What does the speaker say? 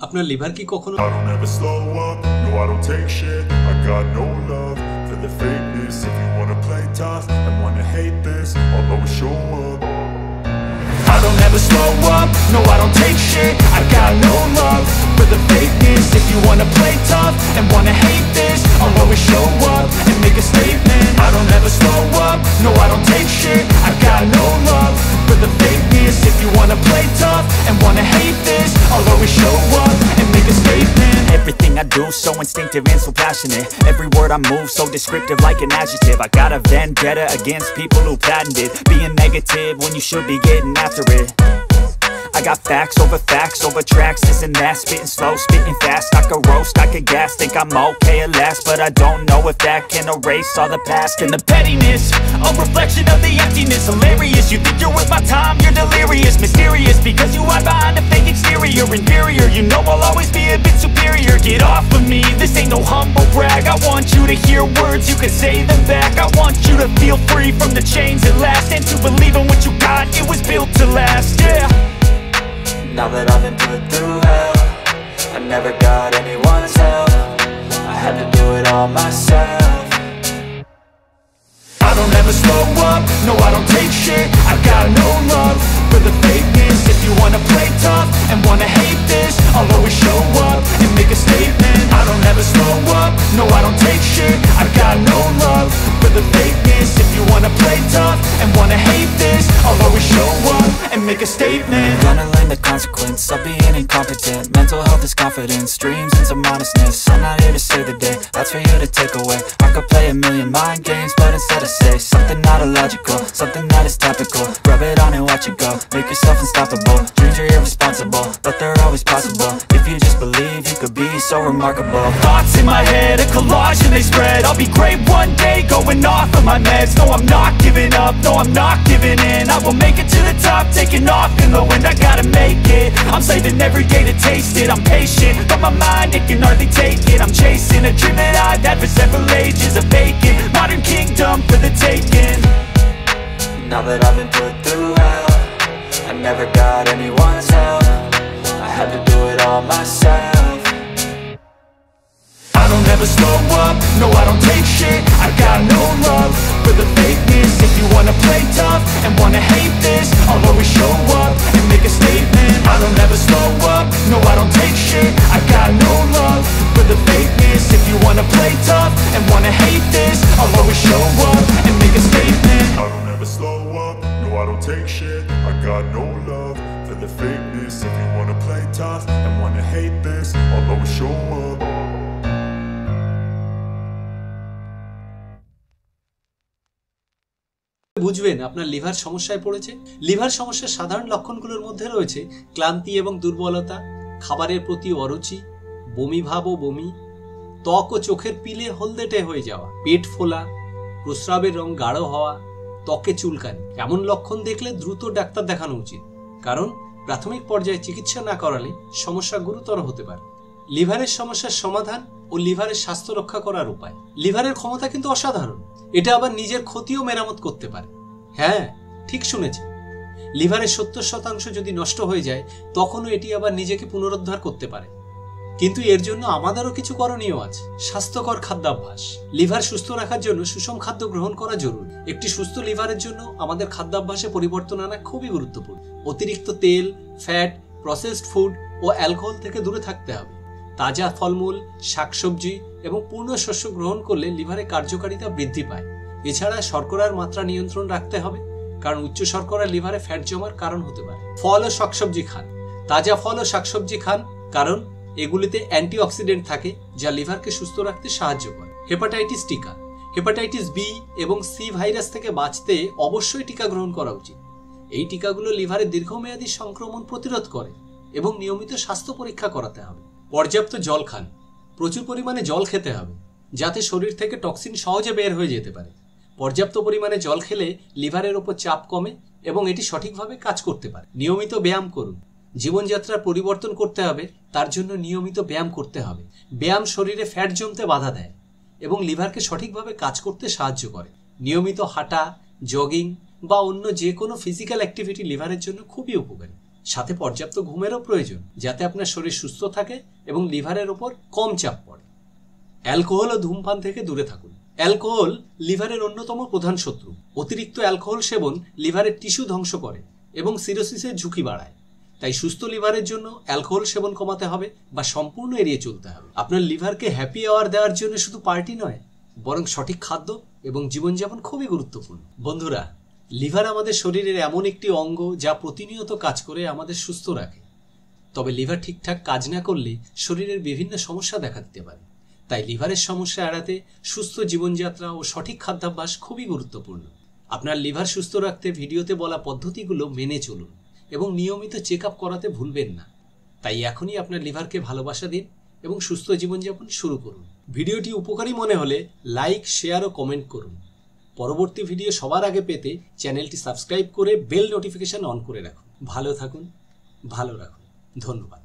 আপনার লিভার কি কখনো I don't ever slow up, no I don't take shit. I got no love for the fakeness. If you wanna play tough and wanna hate this, I'll always show up. I don't ever slow up, no I don't take shit. I got no love for the fakeness. If you wanna play tough and wanna hate this, I'll always show up and make a statement. I don't ever slow up, no I don't take shit. I got no love for the fakeness. If you wanna play tough and wanna hate this, I'll always show up and make a statement. Everything I do so instinctive and so passionate. Every word I move so descriptive like an adjective. I got a vendetta against people who patented being negative when you should be getting after it. I got facts over tracks, this and that. Spitting slow, spitting fast. I could roast, I could gas. Think I'm okay at last, but I don't know if that can erase all the past. And the pettiness, a reflection of the emptiness. Hilarious, you think you're worth my time, you're delirious. Mysterious, because you hide behind a fake exterior. Inferior, you know I'll always be a bit superior. Get off of me, this ain't no humble brag. I want you to hear words, you can say them back. I want you to feel free from the chains at last, and to believe in what you got, it was built to last, yeah. Now that I've been put through hell, I never got anyone's help. I had to do it all myself. I don't ever slow up, no I don't take shit. I got no love for the fakeness. If you wanna play tough and wanna hate this, I'll always show up and make a statement. I don't ever slow up, no I don't take shit. I got no love for the fakeness. If you wanna play tough and wanna hate this, I'll always show up and make a statement. Gonna learn the consequence of being incompetent. Mental health is confidence, dreams and some honestness. I'm not here to save the day, that's for you to take away. I could play a million mind games, but instead I say something not illogical, something that is topical. Rub it on and watch it go, make yourself unstoppable. Dreams are irresponsible, but they're always possible. If you just believe, you could be so remarkable. Thoughts in my head, a collage and they spread. I'll be great one day, going off of my meds. No, I'm not giving up, no, I'm not giving in. I will make it to the top, taking off in the wind. I gotta make it, I'm saving every day to taste it. I'm patient, but my mind, it can hardly take it. I'm chasing a dream that I've had for several ages. A vacant, modern kingdom for the taking. Now that I've been put through hell, I never got anyone's help. I had to do it all myself. I don't ever slow up, no I don't take shit. I got no love for the fakeness. If you wanna play tough and wanna hate this, I'll always show up and make a statement. I don't ever slow up, no I don't take shit. I got no love for the fakeness. If you wanna play tough and wanna hate this, I'll always show up and make a statement. I don't ever slow up, no I don't take shit. I got no love for the fakeness. If you wanna play tough and wanna hate this, I'll always show up. বুঝবেন আপনার liver সমস্যায় পড়েছে। Liver সমস্যার সাধারণ লক্ষণগুলোর মধ্যে রয়েছে ক্লান্তি এবং দুর্বলতা, খাবারের প্রতি অরুচি, বমি ভাব ও বমি, ত্বক ও চোখের পিলে হলদেটে হয়ে যাওয়া, পেট ফোলা, প্রস্রাবের রং গাঢ় হওয়া, ত্বকে চুলকানি। এমন লক্ষণ দেখলে দ্রুত ডাক্তার দেখানো উচিত, কারণ প্রাথমিক পর্যায়ে চিকিৎসা না করালে সমস্যা গুরুতর হতে পারে। লিভারের সমস্যার সমাধান ও লিভারের স্বাস্থ্য রক্ষা করার উপায়। লিভারের ক্ষমতা কিন্তু অসাধারণ, এটা আবার নিজের ক্ষতিও মেরামত করতে পারে। হ্যাঁ, ঠিক শুনেছেন, লিভারের 70% যদি নষ্ট হয়ে যায় তখনও এটি আবার নিজেকে পুনরুদ্ধার করতে পারে। কিন্তু এর জন্য আমাদেরও কিছু করণীয় আছে। স্বাস্থ্যকর খাদ্যাভ্যাস। লিভার সুস্থ রাখার জন্য সুষম খাদ্য গ্রহণ করা জরুরি। একটি সুস্থ লিভারের জন্য আমাদের খাদ্যাভ্যাসে পরিবর্তন আনা খুবই গুরুত্বপূর্ণ। অতিরিক্ত তেল, ফ্যাট, প্রসেসড ফুড ও অ্যালকোহল থেকে দূরে থাকতে হবে। তাজা ফলমূল, শাকসবজি এবং পূর্ণ শস্য গ্রহণ করলে লিভারের কার্যকারিতা বৃদ্ধি পায়। এছাড়া শর্করার মাত্রা নিয়ন্ত্রণ রাখতে হবে, কারণ উচ্চ শর্করা লিভারে ফ্যাট জমার কারণ হতে পারে। ফল ও শাকসবজি খান। তাজা ফল ও শাকসবজি খান, কারণ এগুলিতে অ্যান্টিঅক্সিডেন্ট থাকে যা লিভারকে সুস্থ রাখতে সাহায্য করে। হেপাটাইটিস টিকা। হেপাটাইটিস বি এবং সি ভাইরাস থেকে বাঁচতে অবশ্যই টিকা গ্রহণ করা উচিত। এই টিকাগুলো লিভারের দীর্ঘমেয়াদী সংক্রমণ প্রতিরোধ করে এবং নিয়মিত স্বাস্থ্য পরীক্ষা করাতে হবে। পর্যাপ্ত জল খান। প্রচুর পরিমাণে জল খেতে হবে, যাতে শরীর থেকে টক্সিন সহজে বের হয়ে যেতে পারে। পর্যাপ্ত পরিমাণে জল খেলে লিভারের ওপর চাপ কমে এবং এটি সঠিকভাবে কাজ করতে পারে। নিয়মিত ব্যায়াম করুন। জীবনযাত্রার পরিবর্তন করতে হবে, তার জন্য নিয়মিত ব্যায়াম করতে হবে। ব্যায়াম শরীরে ফ্যাট জমতে বাধা দেয় এবং লিভারকে সঠিকভাবে কাজ করতে সাহায্য করে। নিয়মিত হাঁটা, জগিং বা অন্য যে কোনো ফিজিক্যাল অ্যাক্টিভিটি লিভারের জন্য খুবই উপকারী। সাথে পর্যাপ্ত ঘুমেরও প্রয়োজন, যাতে আপনার শরীর সুস্থ থাকে এবং লিভারের ওপর কম চাপ পড়ে। অ্যালকোহল ও ধূমপান থেকে দূরে থাকুন। অ্যালকোহল লিভারের অন্যতম প্রধান শত্রু। অতিরিক্ত অ্যালকোহল সেবন লিভারের টিস্যু ধ্বংস করে এবং সিরোসিসের ঝুঁকি বাড়ায়। তাই সুস্থ লিভারের জন্য অ্যালকোহল সেবন কমাতে হবে বা সম্পূর্ণ এড়িয়ে চলতে হবে। আপনার লিভারকে হ্যাপি আওয়ার দেওয়ার জন্য শুধু পার্টি নয়, বরং সঠিক খাদ্য এবং জীবনযাপন খুবই গুরুত্বপূর্ণ। বন্ধুরা, লিভার আমাদের শরীরের এমন একটি অঙ্গ যা প্রতিনিয়ত কাজ করে আমাদের সুস্থ রাখে। তবে লিভার ঠিকঠাক কাজ না করলে শরীরের বিভিন্ন সমস্যা দেখা দিতে পারে। তাই লিভারের সমস্যা এড়াতে সুস্থ জীবনযাত্রা ও সঠিক খাদ্যাভ্যাস খুবই গুরুত্বপূর্ণ। আপনার লিভার সুস্থ রাখতে ভিডিওতে বলা পদ্ধতিগুলো মেনে চলুন এবং নিয়মিত চেক আপ করাতে ভুলবেন না। তাই এখনই আপনার লিভারকে ভালোবাসা দিন এবং সুস্থ জীবনযাপন শুরু করুন। ভিডিওটি উপকারী মনে হলে লাইক, শেয়ার ও কমেন্ট করুন। পরবর্তী ভিডিও সবার আগে পেতে চ্যানেলটি সাবস্ক্রাইব করে বেল নোটিফিকেশন অন করে রাখুন। ভালো থাকুন, ভালো রাখুন। ধন্যবাদ।